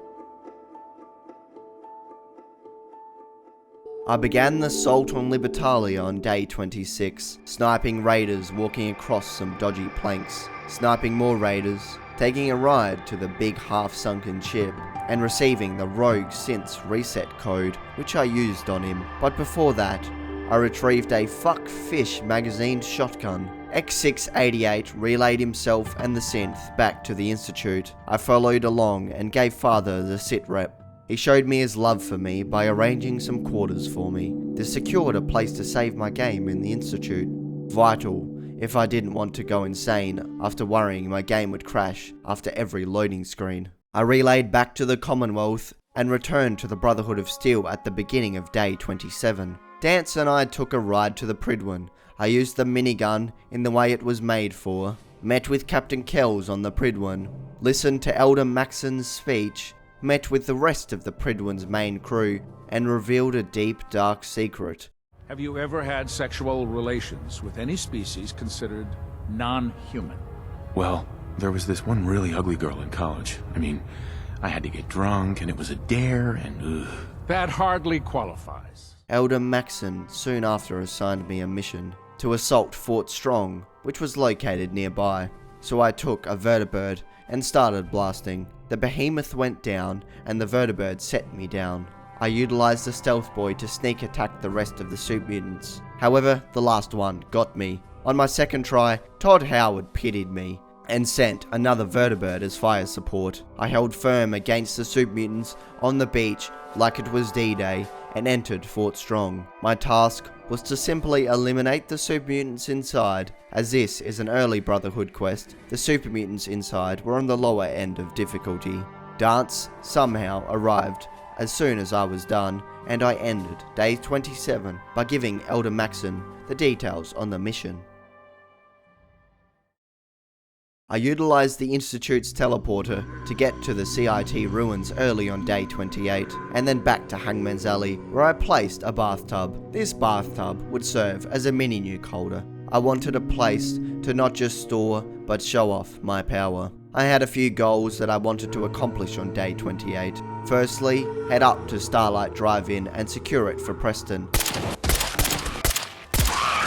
I began the assault on Libertalia on day 26, sniping raiders walking across some dodgy planks, sniping more raiders, taking a ride to the big half-sunken ship, and receiving the rogue synth's reset code, which I used on him. But before that, I retrieved a Fuck Fish magazine shotgun. X688 relayed himself and the synth back to the Institute. I followed along and gave Father the sit rep. He showed me his love for me by arranging some quarters for me. This secured a place to save my game in the Institute. Vital, if I didn't want to go insane after worrying my game would crash after every loading screen. I relayed back to the Commonwealth and returned to the Brotherhood of Steel at the beginning of day 27. Dance and I took a ride to the Pridwen. I used the minigun in the way it was made for, met with Captain Kells on the Pridwen, listened to Elder Maxon's speech, met with the rest of the Pridwen's main crew, and revealed a deep, dark secret. Have you ever had sexual relations with any species considered non-human? Well, there was this one really ugly girl in college. I mean, I had to get drunk, and it was a dare, and ugh. That hardly qualifies. Elder Maxon soon after assigned me a mission to assault Fort Strong, which was located nearby. So I took a vertibird and started blasting. The behemoth went down, and the vertibird set me down. I utilized the stealth boy to sneak attack the rest of the soup mutants. However, the last one got me. On my second try, Todd Howard pitied me and sent another vertibird as fire support. I held firm against the soup mutants on the beach like it was D-Day and entered Fort Strong. My task was to simply eliminate the super mutants inside. As this is an early Brotherhood quest, the super mutants inside were on the lower end of difficulty. Dance somehow arrived as soon as I was done, and I ended day 27 by giving Elder Maxon the details on the mission. I utilized the Institute's teleporter to get to the CIT ruins early on day 28, and then back to Hangman's Alley, where I placed a bathtub. This bathtub would serve as a mini nuke holder. I wanted a place to not just store, but show off my power. I had a few goals that I wanted to accomplish on day 28. Firstly, head up to Starlight Drive-In and secure it for Preston.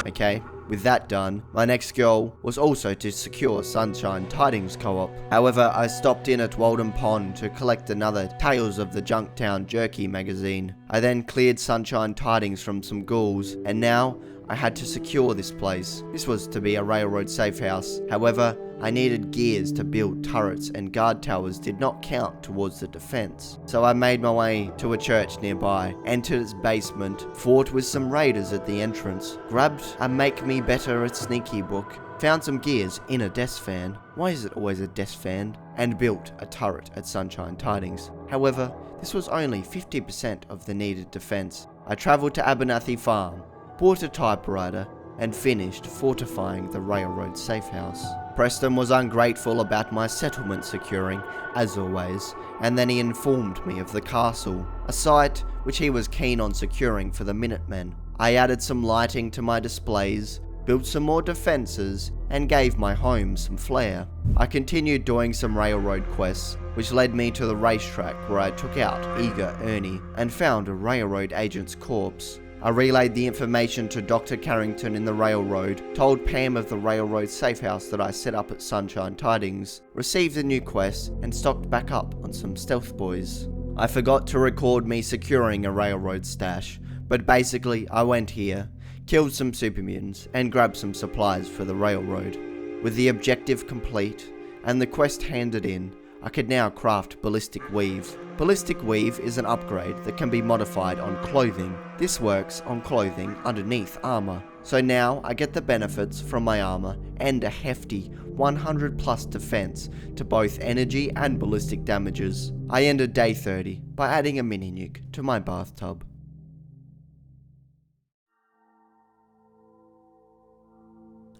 Okay, with that done, my next goal was also to secure Sunshine Tidings Co-op. However, I stopped in at Walden Pond to collect another Tales of the Junktown Jerky magazine. I then cleared Sunshine Tidings from some ghouls, and now I had to secure this place. This was to be a railroad safe house. However, I needed gears to build turrets, and guard towers did not count towards the defense. So I made my way to a church nearby, entered its basement, fought with some raiders at the entrance, grabbed a Make Me Better at Sneaky book, found some gears in a desk fan. Why is it always a desk fan? And built a turret at Sunshine Tidings. However, this was only 50% of the needed defense. I travelled to Abernathy Farm, bought a typewriter, and finished fortifying the railroad safe house. Preston was ungrateful about my settlement securing, as always, and then he informed me of the castle, a site which he was keen on securing for the Minutemen. I added some lighting to my displays, built some more defences, and gave my home some flair. I continued doing some railroad quests, which led me to the racetrack where I took out Eager Ernie and found a railroad agent's corpse. I relayed the information to Dr. Carrington in the railroad, told Pam of the railroad safe house that I set up at Sunshine Tidings, received a new quest, and stocked back up on some stealth boys. I forgot to record me securing a railroad stash, but basically I went here, killed some super mutants, and grabbed some supplies for the railroad. With the objective complete, and the quest handed in, I could now craft Ballistic Weave. Ballistic Weave is an upgrade that can be modified on clothing. This works on clothing underneath armor. So now I get the benefits from my armor and a hefty 100 plus defense to both energy and ballistic damages. I ended day 30 by adding a mini nuke to my bathtub.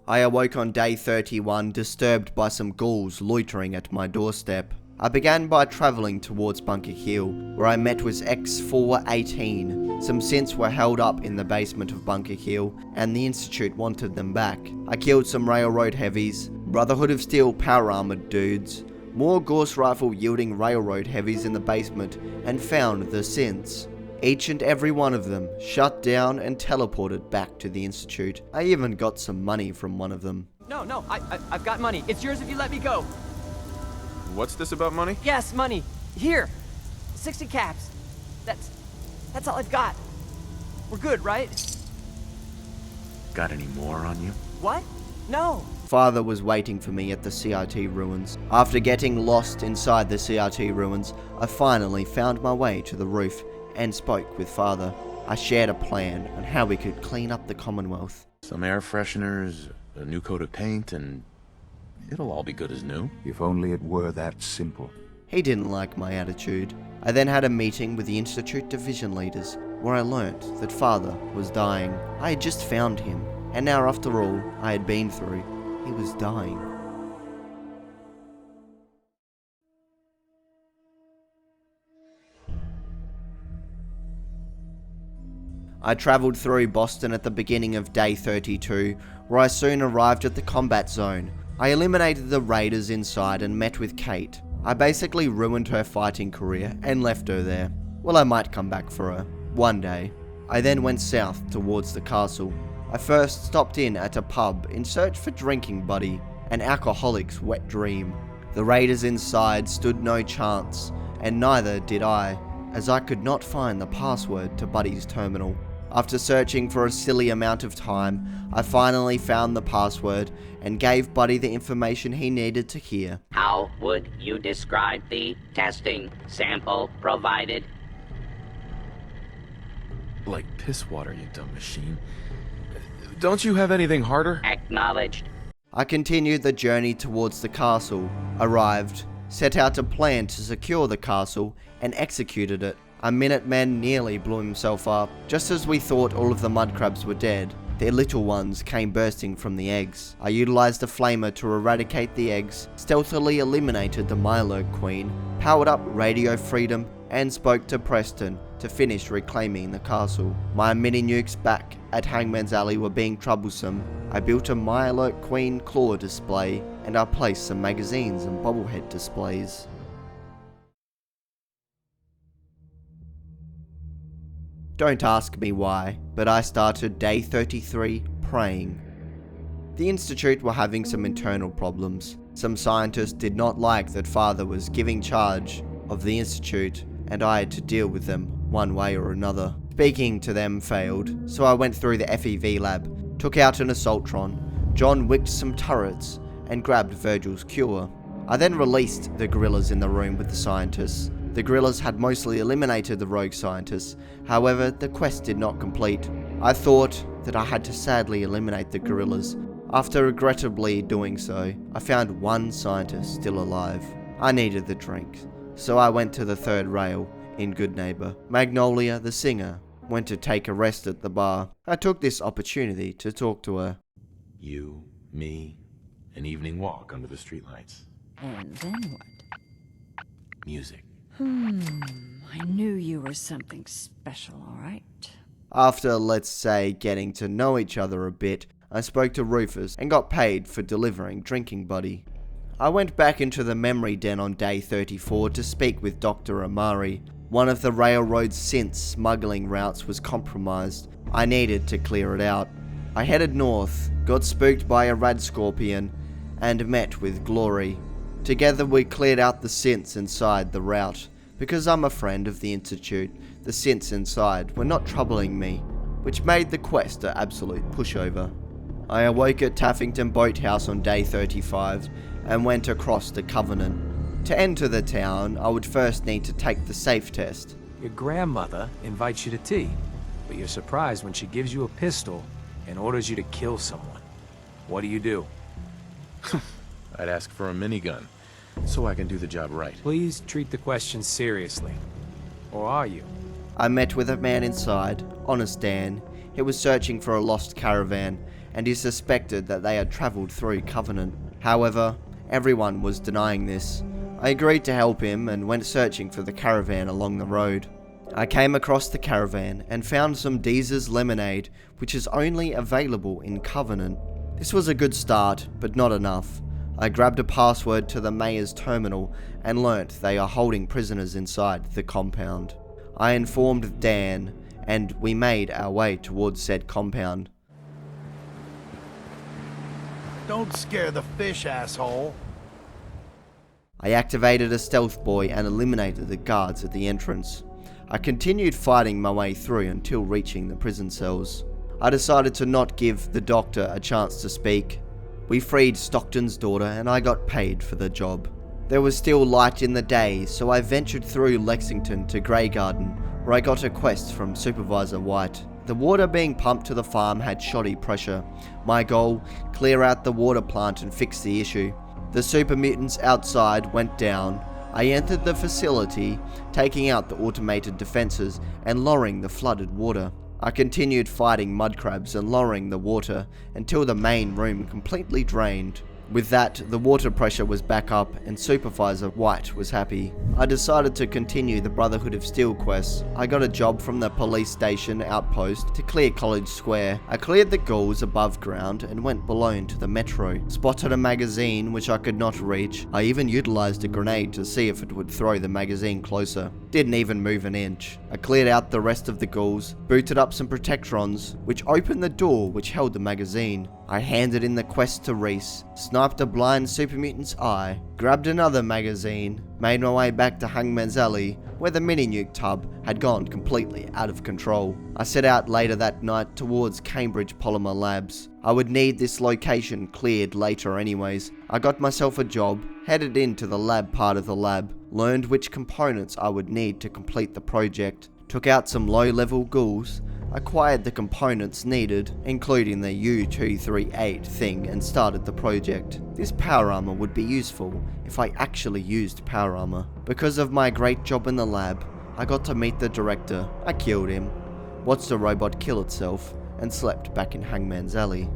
I awoke on day 31 disturbed by some ghouls loitering at my doorstep. I began by travelling towards Bunker Hill, where I met with X418. Some synths were held up in the basement of Bunker Hill, and the Institute wanted them back. I killed some railroad heavies, Brotherhood of Steel power armoured dudes, more Gauss rifle yielding railroad heavies in the basement, and found the synths. Each and every one of them shut down and teleported back to the Institute. I even got some money from one of them. No, I've got money. It's yours if you let me go. What's this about money? Yes, money. Here. 60 caps. That's all I've got. We're good, right? Got any more on you? What? No. Father was waiting for me at the CIT ruins. After getting lost inside the CIT ruins, I finally found my way to the roof and spoke with Father. I shared a plan on how we could clean up the Commonwealth. Some air fresheners, a new coat of paint, and it'll all be good as new. If only it were that simple. He didn't like my attitude. I then had a meeting with the Institute division leaders, where I learnt that Father was dying. I had just found him, and now after all I had been through, he was dying. I travelled through Boston at the beginning of day 32, where I soon arrived at the combat zone. I eliminated the raiders inside and met with Kate. I basically ruined her fighting career and left her there. Well, I might come back for her, one day. I then went south towards the castle. I first stopped in at a pub in search for drinking buddy, an alcoholic's wet dream. The raiders inside stood no chance, and neither did I, as I could not find the password to Buddy's terminal. After searching for a silly amount of time, I finally found the password and gave Buddy the information he needed to hear. How would you describe the testing sample provided? Like piss water, you dumb machine. Don't you have anything harder? Acknowledged. I continued the journey towards the castle, arrived, set out a plan to secure the castle, and executed it. A Minuteman nearly blew himself up. Just as we thought all of the mudcrabs were dead, their little ones came bursting from the eggs. I utilized a flamer to eradicate the eggs, stealthily eliminated the Milo Queen, powered up Radio Freedom, and spoke to Preston to finish reclaiming the castle. My mini nukes back at Hangman's Alley were being troublesome. I built a Milo Queen claw display, and I placed some magazines and bobblehead displays. Don't ask me why, but I started day 33 praying. The Institute were having some internal problems. Some scientists did not like that Father was giving charge of the Institute, and I had to deal with them one way or another. Speaking to them failed, so I went through the FEV lab, took out an Assaultron, John wicked some turrets, and grabbed Virgil's cure. I then released the gorillas in the room with the scientists. The gorillas had mostly eliminated the rogue scientists, however the quest did not complete. I thought that I had to sadly eliminate the gorillas. After regrettably doing so, I found one scientist still alive. I needed the drink, so I went to the third rail in Goodneighbor. Magnolia, the singer, went to take a rest at the bar. I took this opportunity to talk to her. You, me, an evening walk under the streetlights. And then what? Music. I knew you were something special, all right? After, let's say, getting to know each other a bit, I spoke to Rufus and got paid for delivering Drinking Buddy. I went back into the memory den on day 34 to speak with Dr. Amari. One of the railroad's synth smuggling routes was compromised. I needed to clear it out. I headed north, got spooked by a rad scorpion, and met with Glory. Together we cleared out the synths inside the route. Because I'm a friend of the Institute, the synths inside were not troubling me, which made the quest an absolute pushover. I awoke at Taffington Boathouse on day 35 and went across to Covenant. To enter the town, I would first need to take the safe test. Your grandmother invites you to tea, but you're surprised when she gives you a pistol and orders you to kill someone. What do? I'd ask for a minigun, so I can do the job right. Please treat the question seriously. Or are you? I met with a man inside, Honest Dan. He was searching for a lost caravan, and he suspected that they had travelled through Covenant. However, everyone was denying this. I agreed to help him and went searching for the caravan along the road. I came across the caravan and found some Deezer's lemonade, which is only available in Covenant. This was a good start, but not enough. I grabbed a password to the mayor's terminal and learnt they are holding prisoners inside the compound. I informed Dan, and we made our way towards said compound. Don't scare the fish, asshole. I activated a stealth boy and eliminated the guards at the entrance. I continued fighting my way through until reaching the prison cells. I decided to not give the doctor a chance to speak. We freed Stockton's daughter and I got paid for the job. There was still light in the day, so I ventured through Lexington to Grey Garden, where I got a quest from Supervisor White. The water being pumped to the farm had shoddy pressure. My goal, clear out the water plant and fix the issue. The super mutants outside went down. I entered the facility, taking out the automated defenses and lowering the flooded water. I continued fighting mudcrabs and lowering the water until the main room completely drained. With that, the water pressure was back up and Supervisor White was happy. I decided to continue the Brotherhood of Steel quests. I got a job from the police station outpost to clear College Square. I cleared the ghouls above ground and went below into the metro. Spotted a magazine which I could not reach. I even utilized a grenade to see if it would throw the magazine closer. Didn't even move an inch. I cleared out the rest of the ghouls, booted up some Protectrons, which opened the door which held the magazine. I handed in the quest to Reese, sniped a blind super mutant's eye, grabbed another magazine, made my way back to Hangman's Alley, where the mini-nuke tub had gone completely out of control. I set out later that night towards Cambridge Polymer Labs. I would need this location cleared later anyways. I got myself a job, headed into the lab part of the lab, learned which components I would need to complete the project, took out some low-level ghouls, acquired the components needed, including the U-238 thing, and started the project. This power armor would be useful if I actually used power armor. Because of my great job in the lab, I got to meet the director. I killed him, watched the robot kill itself, and slept back in Hangman's Alley.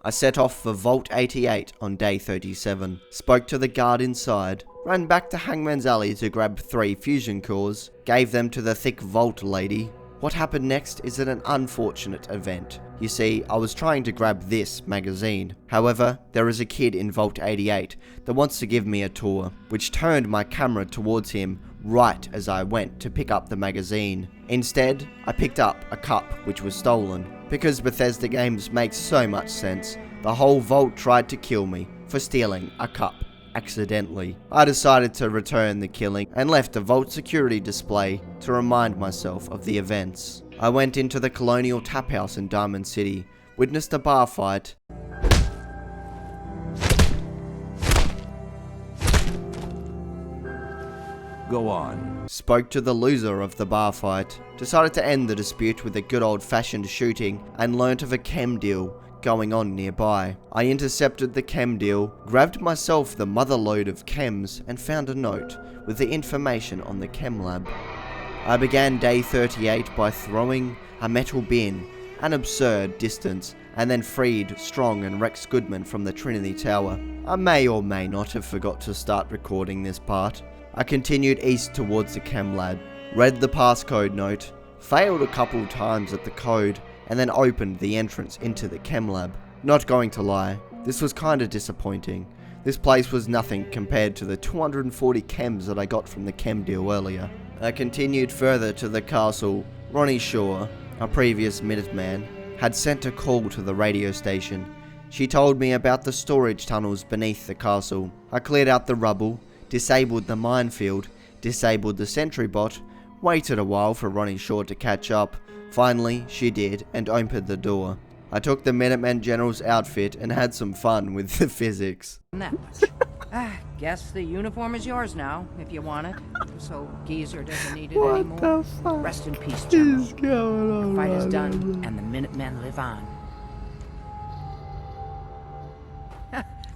I set off for Vault 88 on day 37, spoke to the guard inside, ran back to Hangman's Alley to grab 3 fusion cores, gave them to the thick Vault lady. What happened next is an unfortunate event. You see, I was trying to grab this magazine. However, there is a kid in Vault 88 that wants to give me a tour, which turned my camera towards him right as I went to pick up the magazine. Instead, I picked up a cup which was stolen. Because Bethesda games make so much sense, the whole Vault tried to kill me for stealing a cup accidentally. I decided to return the killing and left a Vault security display to remind myself of the events. I went into the Colonial Tap House in Diamond City, witnessed a bar fight, Go on. Spoke to the loser of the bar fight, decided to end the dispute with a good old-fashioned shooting, and learnt of a chem deal going on nearby. I intercepted the chem deal, grabbed myself the mother load of chems, and found a note with the information on the chem lab. I began day 38 by throwing a metal bin an absurd distance, and then freed Strong and Rex Goodman from the Trinity Tower. I may or may not have forgot to start recording this part. I continued east towards the chem lab, read the passcode note, failed a couple times at the code, and then opened the entrance into the chem lab. Not going to lie, this was kinda disappointing. This place was nothing compared to the 240 chems that I got from the chem deal earlier. I continued further to the castle. Ronnie Shaw, a previous Minuteman, had sent a call to the radio station. She told me about the storage tunnels beneath the castle. I cleared out the rubble, disabled the minefield, disabled the sentry bot, waited a while for Ronnie Shaw to catch up. Finally, she did and opened the door. I took the Minuteman General's outfit and had some fun with the physics. That much. Guess the uniform is yours now, if you want it. So Geezer doesn't need it anymore. Rest in peace, General. The fight is done, and the Minutemen live on.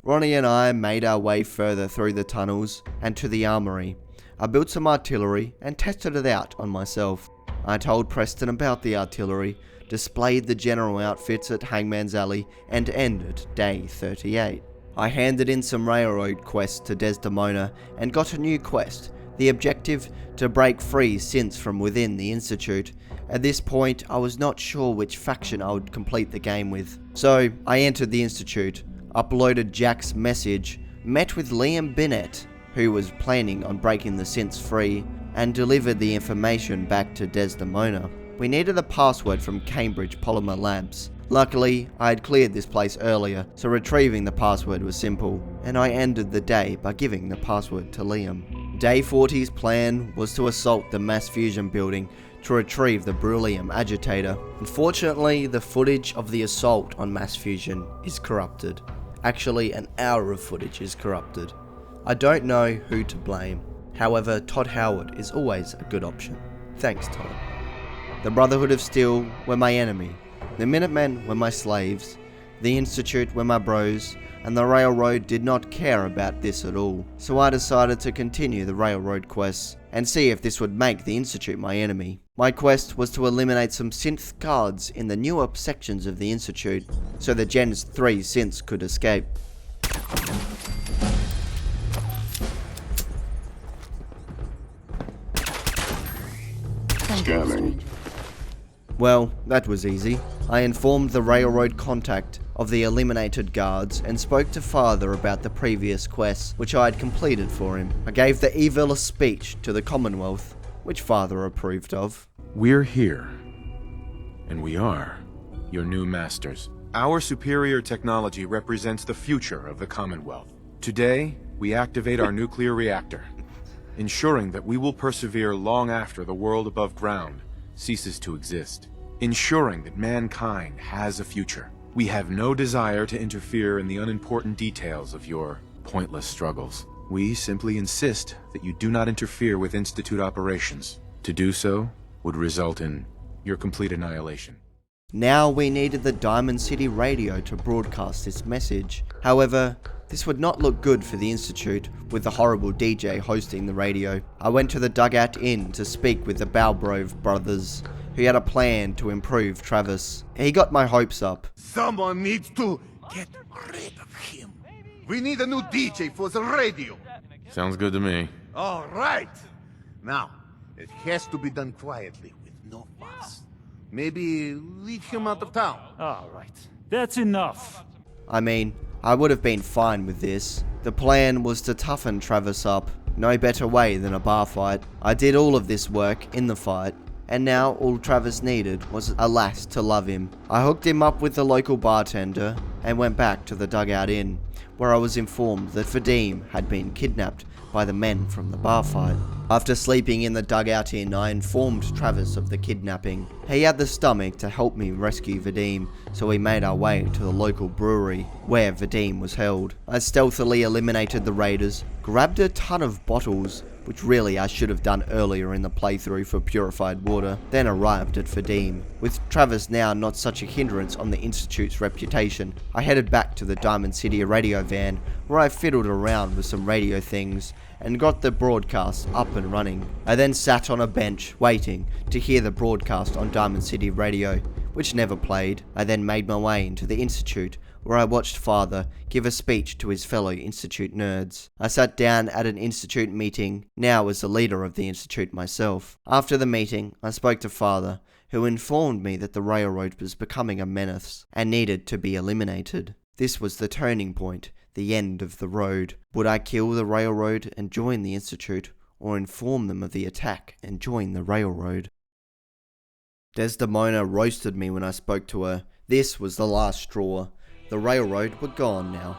Ronnie and I made our way further through the tunnels and to the armory. I built some artillery and tested it out on myself. I told Preston about the artillery, displayed the general outfits at Hangman's Alley, and ended day 38. I handed in some railroad quests to Desdemona and got a new quest, the objective to break free synths from within the Institute. At this point, I was not sure which faction I would complete the game with. So, I entered the Institute, uploaded Jack's message, met with Liam Binet, who was planning on breaking the synths free, and delivered the information back to Desdemona. We needed a password from Cambridge Polymer Labs. Luckily, I had cleared this place earlier, so retrieving the password was simple, and I ended the day by giving the password to Liam. Day 40's plan was to assault the mass fusion building to retrieve the beryllium agitator. Unfortunately, the footage of the assault on mass fusion is corrupted. Actually, an hour of footage is corrupted. I don't know who to blame. However, Todd Howard is always a good option. Thanks, Todd. The Brotherhood of Steel were my enemy. The Minutemen were my slaves. The Institute were my bros. And the Railroad did not care about this at all. So I decided to continue the Railroad quests and see if this would make the Institute my enemy. My quest was to eliminate some synth guards in the newer sections of the Institute so the Gen 3 synths could escape. Scanning. Well, that was easy. I informed the Railroad contact of the eliminated guards and spoke to Father about the previous quests which I had completed for him. I gave the evilest speech to the Commonwealth, which Father approved of. We're here, and we are your new masters. Our superior technology represents the future of the Commonwealth. Today, we activate our nuclear reactor, ensuring that we will persevere long after the world above ground ceases to exist, ensuring that mankind has a future. We have no desire to interfere in the unimportant details of your pointless struggles. We simply insist that you do not interfere with Institute operations. To do so would result in your complete annihilation. Now we needed the Diamond City radio to broadcast this message. However, this would not look good for the Institute, with the horrible DJ hosting the radio. I went to the Dugout Inn to speak with the Balbrove brothers, who had a plan to improve Travis. He got my hopes up. Someone needs to get rid of him. We need a new DJ for the radio. Sounds good to me. All right. Now, it has to be done quietly, with no fuss. Maybe lead him out of town. All right. That's enough. I mean, I would have been fine with this. The plan was to toughen Travis up. No better way than a bar fight. I did all of this work in the fight, and now all Travis needed was a lass to love him. I hooked him up with the local bartender and went back to the Dugout Inn, where I was informed that Vadim had been kidnapped by the men from the bar fight. After sleeping in the Dugout Inn, I informed Travis of the kidnapping. He had the stomach to help me rescue Vadim, so we made our way to the local brewery where Vadim was held. I stealthily eliminated the raiders, grabbed a ton of bottles, which really I should have done earlier in the playthrough for purified water, then arrived at Vadim. With Travis now not such a hindrance on the Institute's reputation, I headed back to the Diamond City radio van, where I fiddled around with some radio things and got the broadcast up and running. I then sat on a bench waiting to hear the broadcast on Diamond City radio, which never played. I then made my way into the Institute, where I watched Father give a speech to his fellow Institute nerds. I sat down at an Institute meeting, now as the leader of the Institute myself. After the meeting, I spoke to Father, who informed me that the railroad was becoming a menace and needed to be eliminated. This was the turning point, the end of the road. Would I kill the railroad and join the Institute, or inform them of the attack and join the railroad? Desdemona roasted me when I spoke to her. This was the last straw. The railroad were gone now.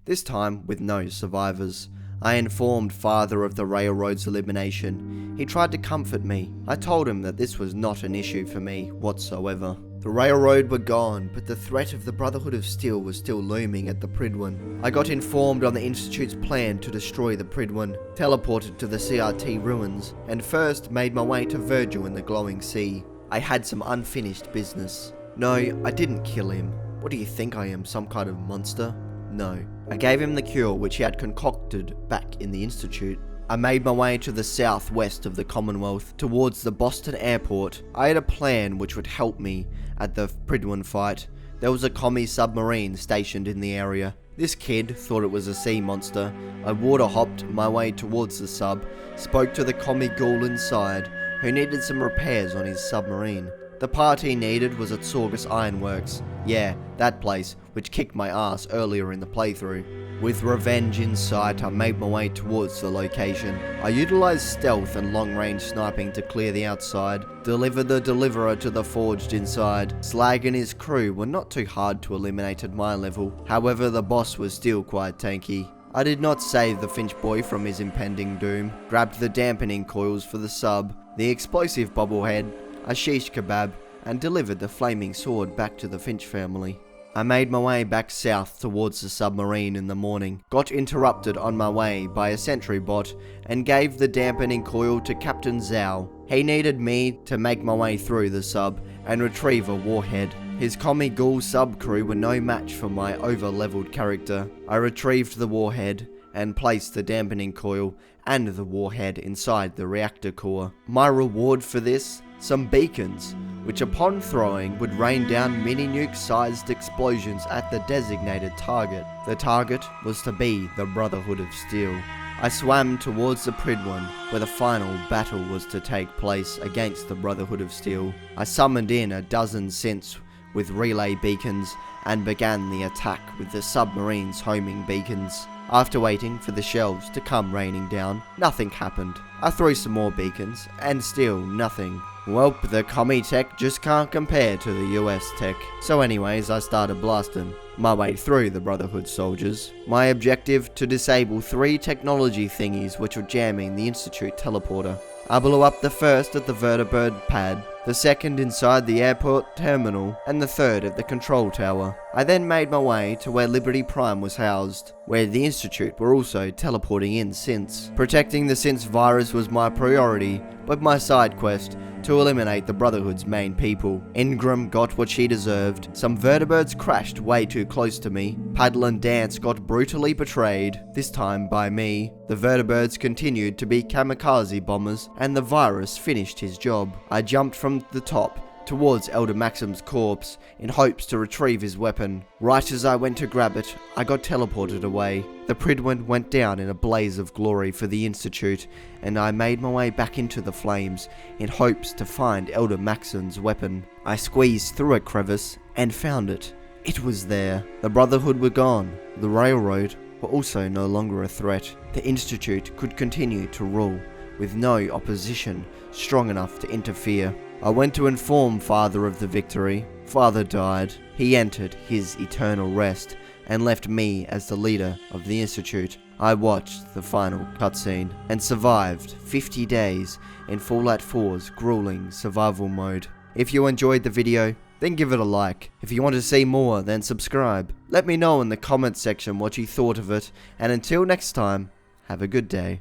This time with no survivors. I informed Father of the railroad's elimination. He tried to comfort me. I told him that this was not an issue for me whatsoever. The railroad were gone, but the threat of the Brotherhood of Steel was still looming at the Pridwen. I got informed on the Institute's plan to destroy the Pridwen, teleported to the CRT ruins, and first made my way to Virgil in the Glowing Sea. I had some unfinished business. No, I didn't kill him. What do you think I am, some kind of monster? No. I gave him the cure which he had concocted back in the Institute. I made my way to the southwest of the Commonwealth, towards the Boston airport. I had a plan which would help me at the Pridwen fight. There was a commie submarine stationed in the area. This kid thought it was a sea monster. I water hopped my way towards the sub, spoke to the commie ghoul inside, who needed some repairs on his submarine. The part he needed was at Sorgus Ironworks. Yeah, that place, which kicked my ass earlier in the playthrough. With revenge in sight, I made my way towards the location. I utilized stealth and long-range sniping to clear the outside, delivered the deliverer to the forged inside. Slag and his crew were not too hard to eliminate at my level, however the boss was still quite tanky. I did not save the Finch boy from his impending doom, grabbed the dampening coils for the sub, the explosive bobblehead, a shish kebab, and delivered the flaming sword back to the Finch family. I made my way back south towards the submarine in the morning, got interrupted on my way by a sentry bot, and gave the dampening coil to Captain Zhao. He needed me to make my way through the sub and retrieve a warhead. His commie ghoul sub crew were no match for my over-leveled character. I retrieved the warhead and placed the dampening coil and the warhead inside the reactor core. My reward for this? Some beacons, which upon throwing would rain down mini-nuke-sized explosions at the designated target. The target was to be the Brotherhood of Steel. I swam towards the Pridwen, where the final battle was to take place against the Brotherhood of Steel. I summoned in a dozen synths with relay beacons and began the attack with the submarines homing beacons. After waiting for the shells to come raining down, nothing happened. I threw some more beacons, and still nothing. Well, the commie tech just can't compare to the US tech. So anyways, I started blasting my way through the Brotherhood soldiers. My objective, to disable 3 technology thingies which were jamming the Institute teleporter. I blew up the first at the vertibird pad, the second inside the airport terminal, and the third at the control tower. I then made my way to where Liberty Prime was housed, where the Institute were also teleporting in synths. Protecting the synths virus was my priority, but my side quest to eliminate the Brotherhood's main people. Ingram got what she deserved. Some vertibirds crashed way too close to me. Paddle and Dance got brutally betrayed, this time by me. The vertibirds continued to be kamikaze bombers, and the virus finished his job. I jumped from the top towards Elder Maxim's corpse in hopes to retrieve his weapon. Right as I went to grab it, I got teleported away. The Prydwen went down in a blaze of glory for the Institute, and I made my way back into the flames in hopes to find Elder Maxim's weapon. I squeezed through a crevice and found it. It was there. The Brotherhood were gone. The railroad were also no longer a threat. The Institute could continue to rule, with no opposition strong enough to interfere. I went to inform Father of the victory. Father died. He entered his eternal rest and left me as the leader of the Institute. I watched the final cutscene and survived 50 days in Fallout 4's grueling survival mode. If you enjoyed the video, then give it a like. If you want to see more, then subscribe. Let me know in the comments section what you thought of it, and until next time, have a good day.